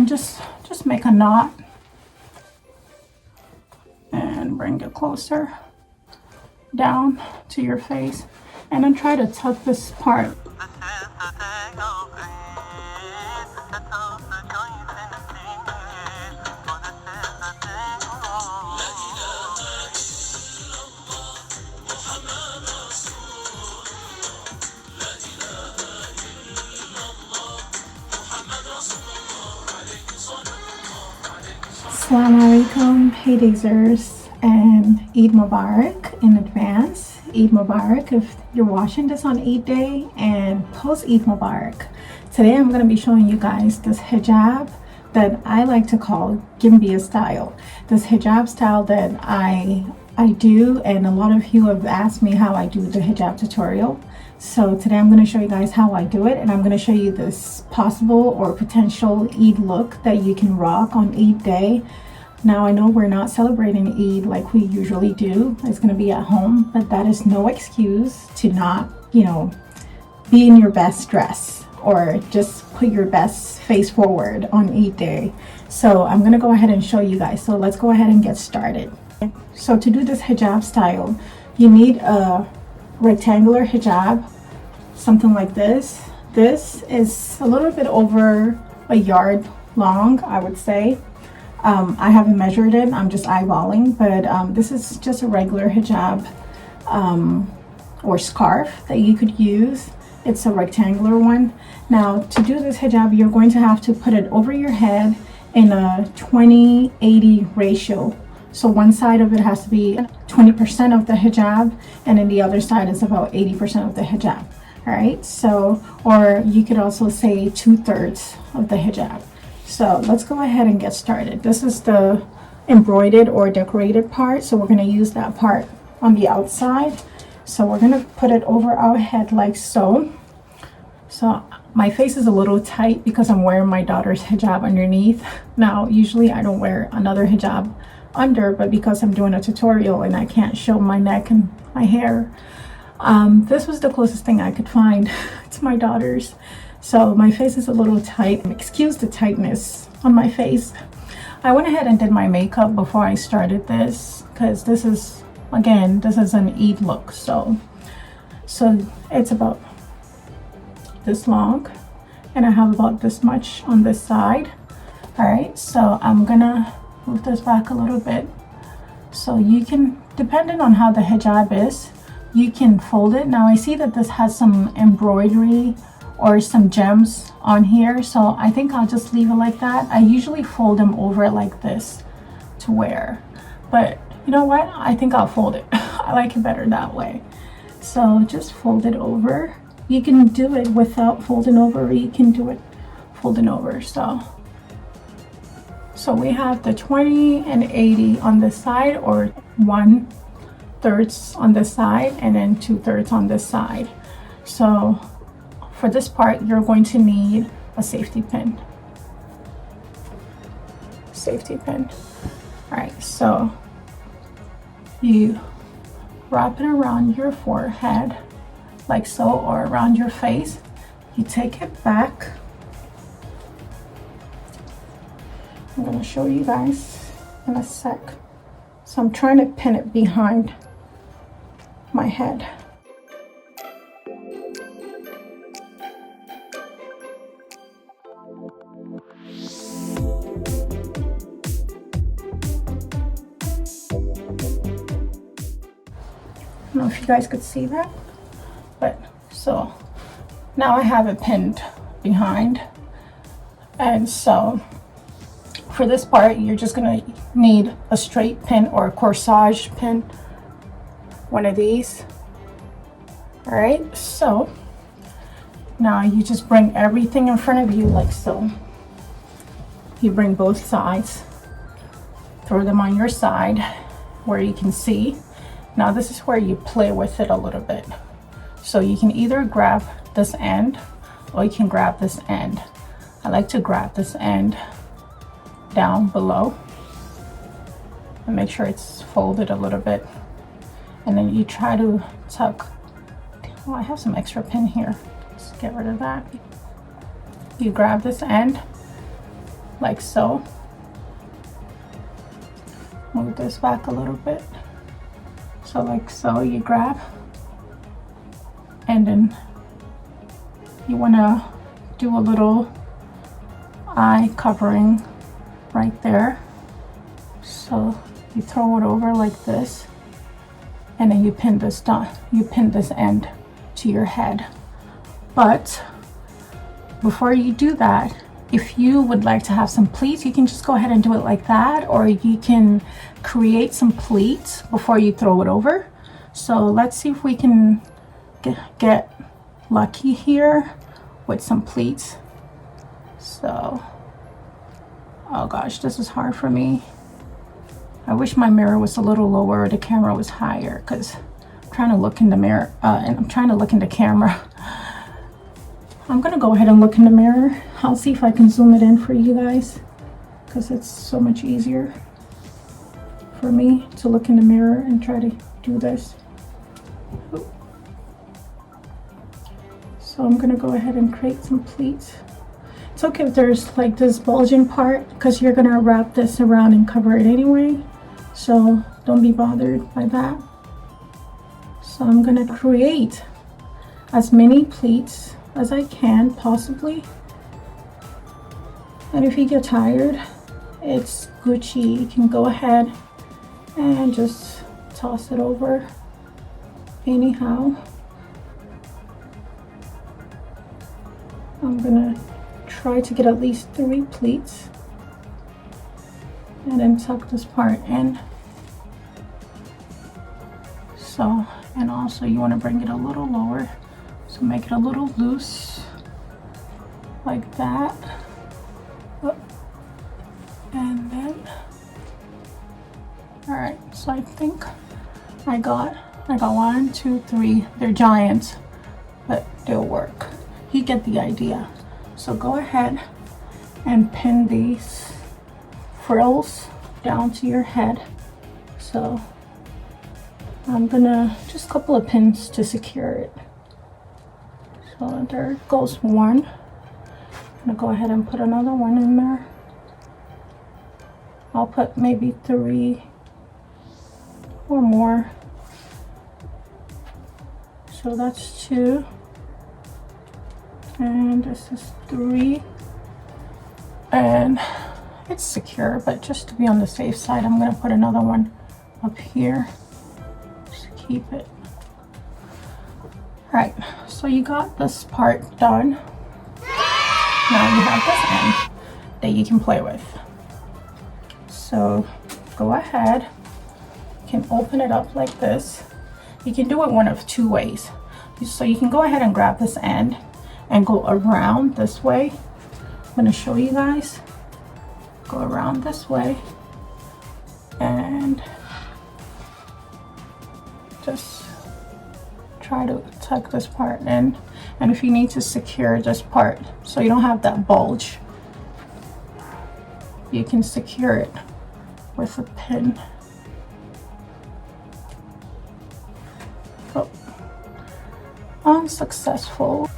then just make a knot and bring it closer down to your face, and then try to tuck this part. Assalamu alaikum, hey Dazers, and Eid Mubarak in advance. Eid Mubarak if you're watching this on Eid day, and post Eid Mubarak. Today I'm going to be showing you guys this hijab that I like to call GIMBIYA style. This hijab style that I do, and a lot of you have asked me how I do the hijab tutorial. So today I'm going to show you guys how I do it, and I'm going to show you this possible or potential Eid look that you can rock on Eid day. Now I know we're not celebrating Eid like we usually do. It's going to be at home, but that is no excuse to not, you know, be in your best dress or just put your best face forward on Eid day. So I'm going to go ahead and show you guys. So let's go ahead and get started. So to do this hijab style, you need a rectangular hijab, something like this. This is a little bit over a yard long, I would say. I haven't measured it, I'm just eyeballing, but this is just a regular hijab or scarf that you could use. It's a rectangular one. Now to do this hijab, you're going to have to put it over your head in a 20-80 ratio. So one side of it has to be 20% of the hijab, and then the other side is about 80% of the hijab. All right, so, or you could also say 2/3 of the hijab. So let's go ahead and get started. This is the embroidered or decorated part, so we're going to use that part on the outside. So we're going to put it over our head like so. So my face is a little tight because I'm wearing my daughter's hijab underneath. Now usually I don't wear another hijab under, but because I'm doing a tutorial and I can't show my neck and my hair, this was the closest thing I could find to my daughter's. So my face is a little tight. Excuse the tightness on my face. I went ahead and did my makeup before I started this, because this is, again, this is an Eid look. So it's about this long, and I have about this much on this side. All right, so I'm gonna move this back a little bit. So you can, depending on how the hijab is, you can fold it. Now I see that this has some embroidery or some gems on here, so I think I'll just leave it like that. I usually fold them over like this to wear, but you know what, I think I'll fold it. I like it better that way. So just fold it over. You can do it without folding over, or you can do it folding over. So we have the 20 and 80 on this side, or 1/3 on this side, and then 2/3 on this side. So for this part, you're going to need a safety pin. Safety pin. All right, so you wrap it around your forehead like so, or around your face. You take it back. I'm gonna show you guys in a sec. So I'm trying to pin it behind my head. I don't know if you guys could see that, but so now I have it pinned behind. And so for this part, you're just gonna need a straight pin or a corsage pin, one of these. All right, so now you just bring everything in front of you like so. You bring both sides, throw them on your side where you can see. Now this is where you play with it a little bit. So you can either grab this end, or you can grab this end. I like to grab this end down below and make sure it's folded a little bit. And then you try to tuck. Oh, I have some extra pin here. Let's get rid of that. You grab this end like so. Move this back a little bit. So like so, you grab, and then you want to do a little eye covering right there. So you throw it over like this, and then you pin this down, you pin this end to your head. But before you do that, if you would like to have some pleats, you can just go ahead and do it like that, or you can create some pleats before you throw it over. So let's see if we can get lucky here with some pleats. So, oh gosh, this is hard for me. I wish my mirror was a little lower or the camera was higher, because I'm trying to look in the mirror and I'm trying to look in the camera. I'm gonna go ahead and look in the mirror. I'll see if I can zoom it in for you guys, because it's so much easier for me to look in the mirror and try to do this. So I'm gonna go ahead and create some pleats. It's okay if there's like this bulging part, because you're gonna wrap this around and cover it anyway, so don't be bothered by that. So I'm gonna create as many pleats as I can possibly, and if you get tired, it's Gucci, you can go ahead and just toss it over anyhow. I'm gonna try to get at least 3 pleats and then tuck this part in. So, and also you want to bring it a little lower, so make it a little loose like that. And then, all right, so I think I got 1, 2, 3. They're giants, but they'll work. You get the idea. So go ahead and pin these frills down to your head. So I'm gonna just a couple of pins to secure it. So there goes one. I'm gonna go ahead and put another one in there. I'll put maybe 3 or more. So that's 2. And this is 3. And it's secure, but just to be on the safe side, I'm gonna put another one up here. Just keep it. All right, so you got this part done. Now you have this end that you can play with. So go ahead, you can open it up like this. You can do it one of 2 ways. So you can go ahead and grab this end and go around this way. I'm gonna show you guys. Go around this way and just try to tuck this part in. And if you need to secure this part so you don't have that bulge, you can secure it with a pin. Oh, unsuccessful.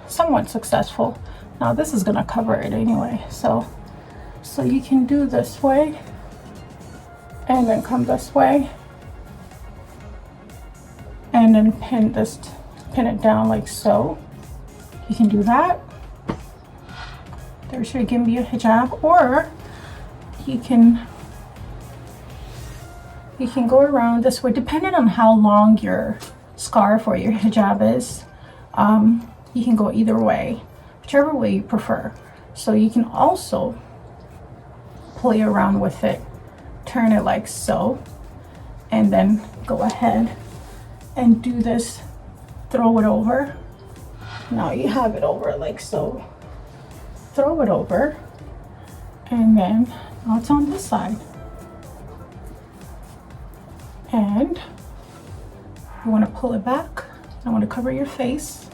Somewhat successful. Now this is gonna cover it anyway, so you can do this way and then come this way and then pin it down like so. You can do that. There's your Gimbiyah hijab, or you can go around this way, depending on how long your scarf or your hijab is. You can go either way, whichever way you prefer. So you can also play around with it, turn it like so, and then go ahead and do this, throw it over. Now you have it over like so. Throw it over, and then now it's on this side. And you want to pull it back. I want to cover your face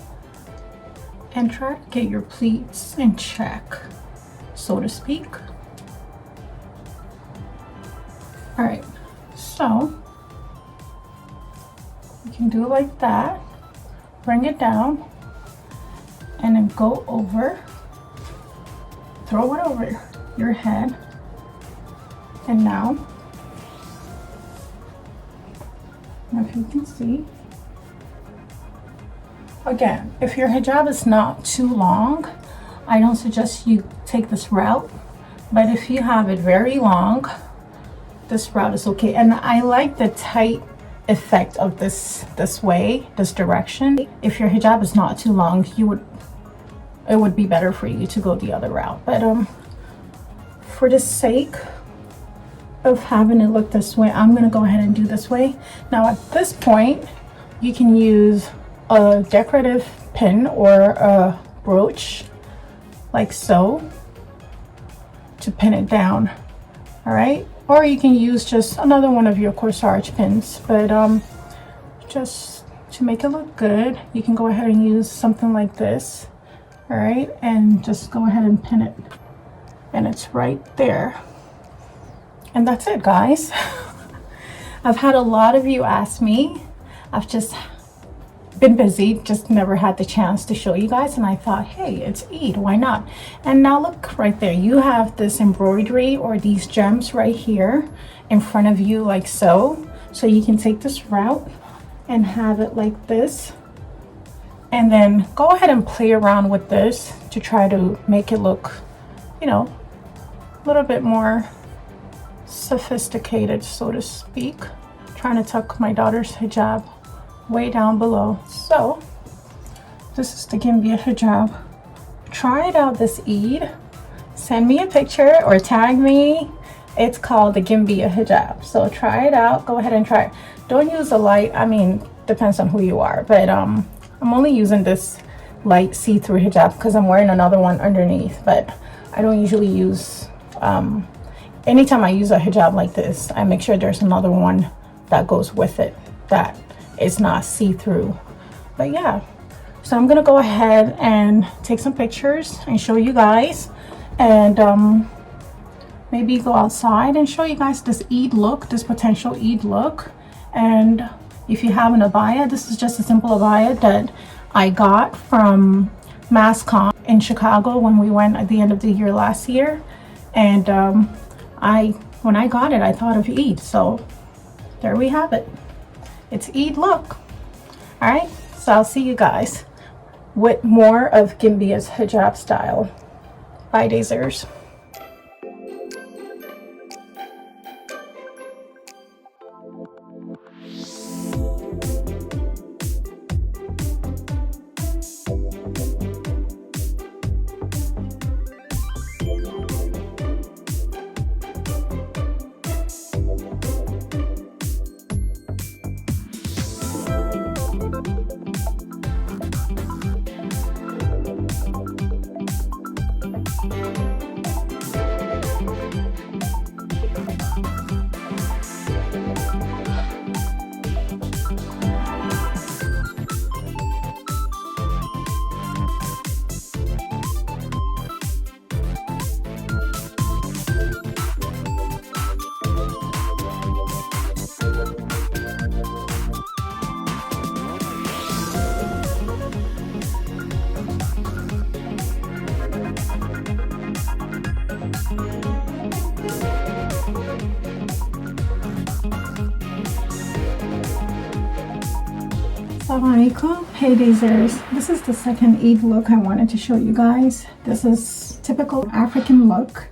and try to get your pleats in check, so to speak. All right, so you can do it like that, bring it down, and then go over, throw it over your head. And now, if you can see, again, if your hijab is not too long, I don't suggest you take this route, but if you have it very long, this route is okay. And I like the tight effect of this direction. If your hijab is not too long, it would be better for you to go the other route. But for the sake of having it look this way, I'm gonna go ahead and do this way. Now at this point, you can use a decorative pin or a brooch like so to pin it down. All right, or you can use just another one of your corsage pins, but just to make it look good, you can go ahead and use something like this. All right, and just go ahead and pin it, and it's right there. And that's it, guys. I've had a lot of you ask me. I've just been busy, just never had the chance to show you guys, and I thought, hey, it's Eid, why not? And now look right there, you have this embroidery or these gems right here in front of you like so. So you can take this route and have it like this, and then go ahead and play around with this to try to make it look, you know, a little bit more sophisticated, so to speak. Trying to tuck my daughter's hijab way down below. So this is the GIMBIYA hijab. Try it out this Eid. Send me a picture or tag me. It's called the GIMBIYA hijab. So try it out. Go ahead and try it. Don't use a light. I mean, depends on who you are, but I'm only using this light see-through hijab because I'm wearing another one underneath. But I don't usually use anytime I use a hijab like this, I make sure there's another one that goes with it that is not see-through. But yeah, so I'm gonna go ahead and take some pictures and show you guys, and maybe go outside and show you guys this Eid look, this potential Eid look. And if you have an abaya, this is just a simple abaya that I got from MassCon in Chicago when we went at the end of the year last year. And when I got it, I thought of Eid, so there we have it. It's Eid look. All right, so I'll see you guys with more of GIMBIYA's hijab style. Bye, Dazers. Assalamu alaikum. Hey Dazers, this is the second Eid look I wanted to show you guys. This is typical African look,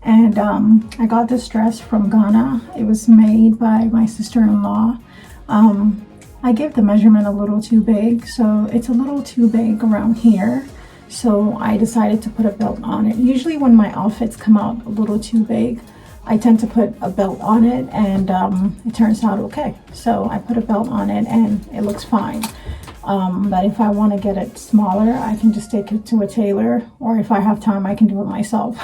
and I got this dress from Ghana. It was made by my sister-in-law. I gave the measurement a little too big, so it's a little too big around here, so I decided to put a belt on it. Usually when my outfits come out a little too big, I tend to put a belt on it, and it turns out okay. So I put a belt on it and it looks fine. But if I want to get it smaller, I can just take it to a tailor, or if I have time, I can do it myself.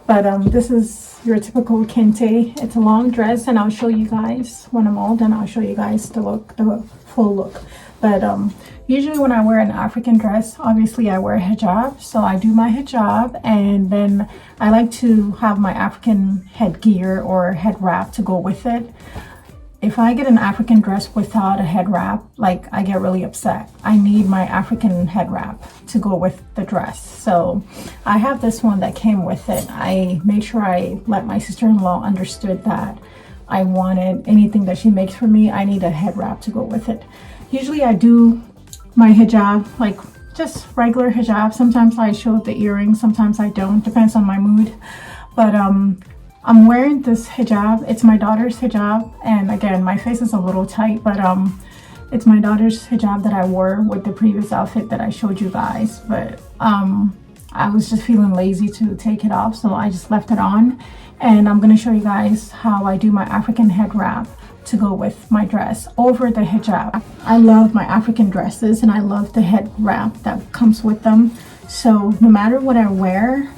But this is your typical kente. It's a long dress, and I'll show you guys when I'm all done. I'll show you guys the look, the full look. But usually when I wear an African dress, obviously I wear a hijab. So I do my hijab, and then I like to have my African headgear or head wrap to go with it. if I get an African dress without a head wrap, like I get really upset. I need my African head wrap to go with the dress. So I have this one that came with it. I made sure I let my sister-in-law understood that I wanted anything that she makes for me, I need a head wrap to go with it. Usually I do my hijab, like just regular hijab. Sometimes I show the earrings, sometimes I don't, depends on my mood. But I'm wearing this hijab. It's my daughter's hijab, and again, my face is a little tight, but it's my daughter's hijab that I wore with the previous outfit that I showed you guys. But I was just feeling lazy to take it off, so I just left it on. And I'm gonna show you guys how I do my African head wrap to go with my dress over the hijab. I love my African dresses, and I love the head wrap that comes with them. So no matter what I wear,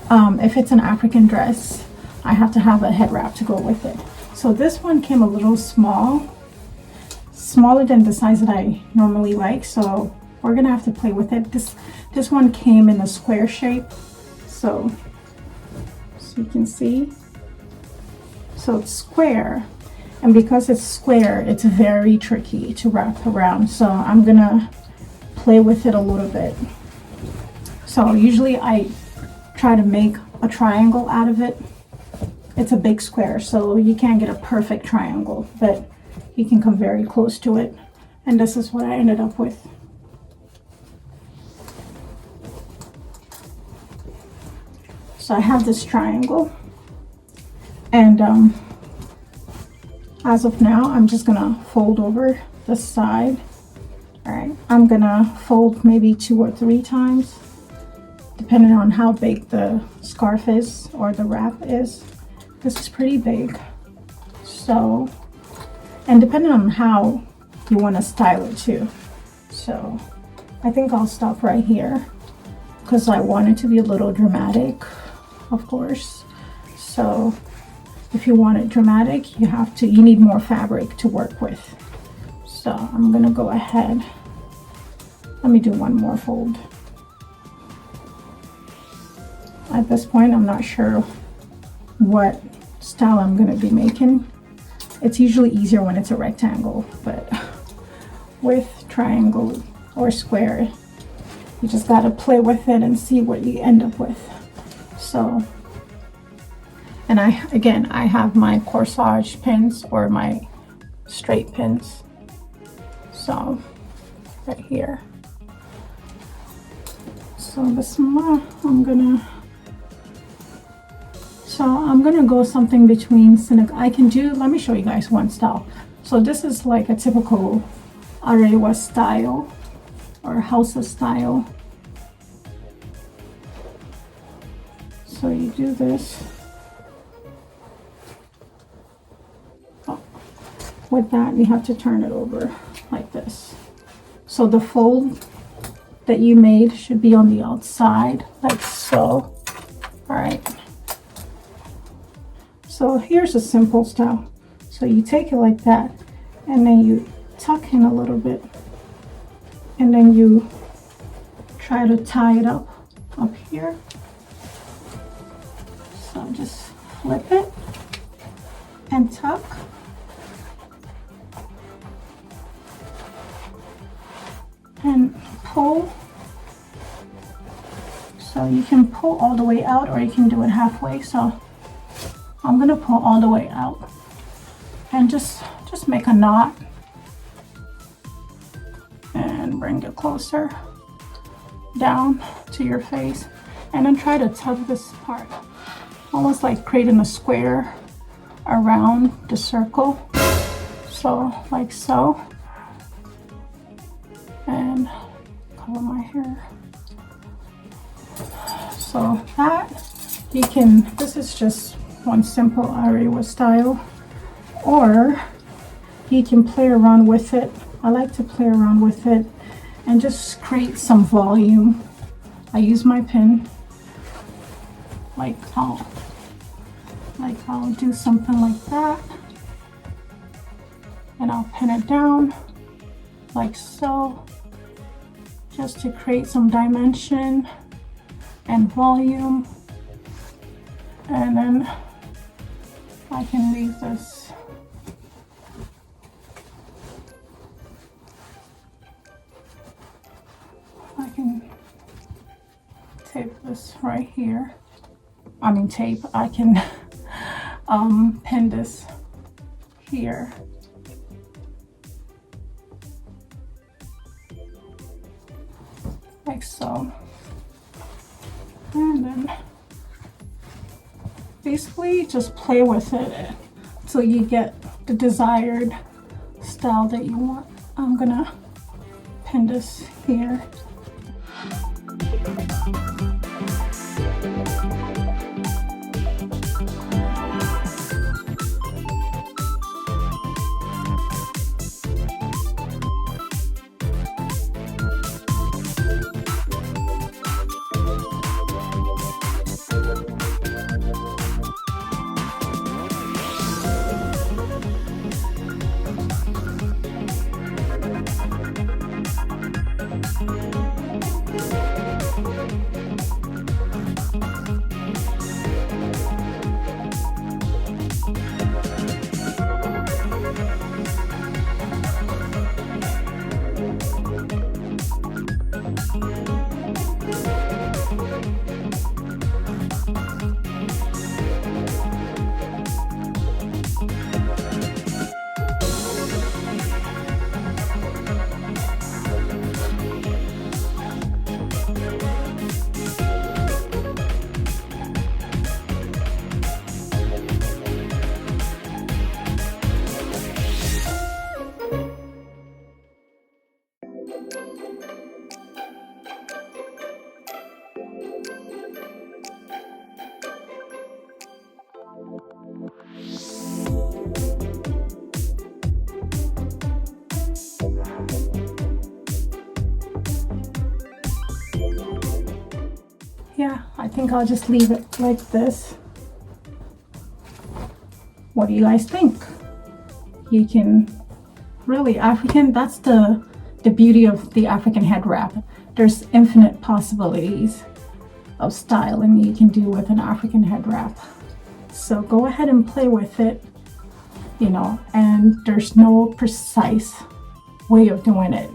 if it's an African dress, I have to have a head wrap to go with it. So this one came a little small, smaller than the size that I normally like. So we're gonna have to play with it. This one came in a square shape. So you can see. So it's square. And because it's square, it's very tricky to wrap around. So I'm gonna play with it a little bit. So usually I try to make a triangle out of it. It's a big square, so you can't get a perfect triangle, but you can come very close to it. And this is what I ended up with. So I have this triangle, and as of now, I'm just gonna fold over the side. All right, I'm gonna fold maybe 2 or 3 times, depending on how big the scarf is or the wrap is. This is pretty big, so, and depending on how you want to style it too. So I think I'll stop right here because I want it to be a little dramatic, of course. So if you want it dramatic, you need more fabric to work with. So I'm gonna go ahead, let me do one more fold. At this point, I'm not sure what style I'm going to be making. It's usually easier when it's a rectangle, but with triangle or square, you just got to play with it and see what you end up with. So, and I have my corsage pins or my straight pins. So right here. So this one, I'm gonna go something between let me show you guys one style. So this is like a typical Arewa style or Hausa style. So you do this. Oh. With that, you have to turn it over like this. So the fold that you made should be on the outside, like so. All right. So here's a simple style. So you take it like that, and then you tuck in a little bit, and then you try to tie it up here. So just flip it and tuck. And pull. So you can pull all the way out, or you can do it halfway. So I'm gonna pull all the way out and just make a knot and bring it closer down to your face, and then try to tug this part, almost like creating a square around the circle. So like so, and color my hair. So that you can, this is just one simple Arewa style, or you can play around with it. I like to play around with it and just create some volume. I use my pin, like I'll do something like that, and I'll pin it down like so, just to create some dimension and volume. And then I can leave this tape this right here. I mean tape. I can pin this here. Like so. And then basically just play with it until you get the desired style that you want. I'm gonna pin this here. Yeah, I think I'll just leave it like this. What do you guys think? You can really African, that's the beauty of the African head wrap. There's infinite possibilities of styling you can do with an African head wrap. So go ahead and play with it, you know, and there's no precise way of doing it.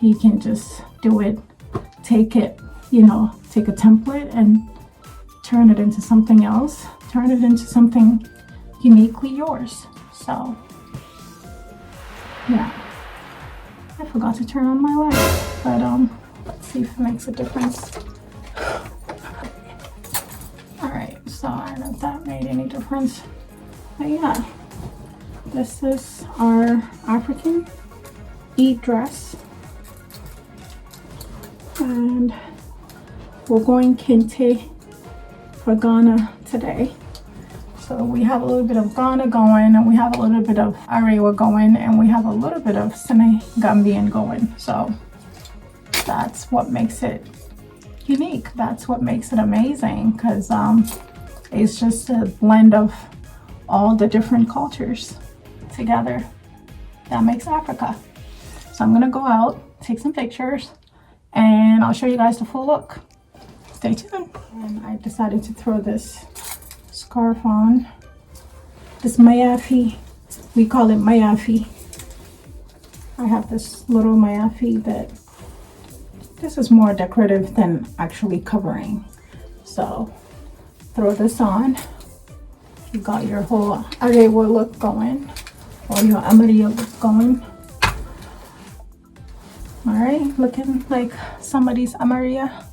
You can just do it, take it, you know, take a template and turn it into something else, turn it into something uniquely yours. So yeah, I forgot to turn on my light, but let's see if it makes a difference. All right, so I don't know if that made any difference, but yeah, this is our African Eid dress, and we're going kente for Ghana today. So we have a little bit of Ghana going, and we have a little bit of Arewa going, and we have a little bit of Senegambian going. So that's what makes it unique. That's what makes it amazing, because it's just a blend of all the different cultures together that makes Africa. So I'm gonna go out, take some pictures, and I'll show you guys the full look. Stay tuned. And I decided to throw this scarf on, this mayafi. We call it mayafi. I have this little mayafi that this is more decorative than actually covering. So throw this on. You got your whole Arewa look going, or your Amaria look going. All right, looking like somebody's Amaria.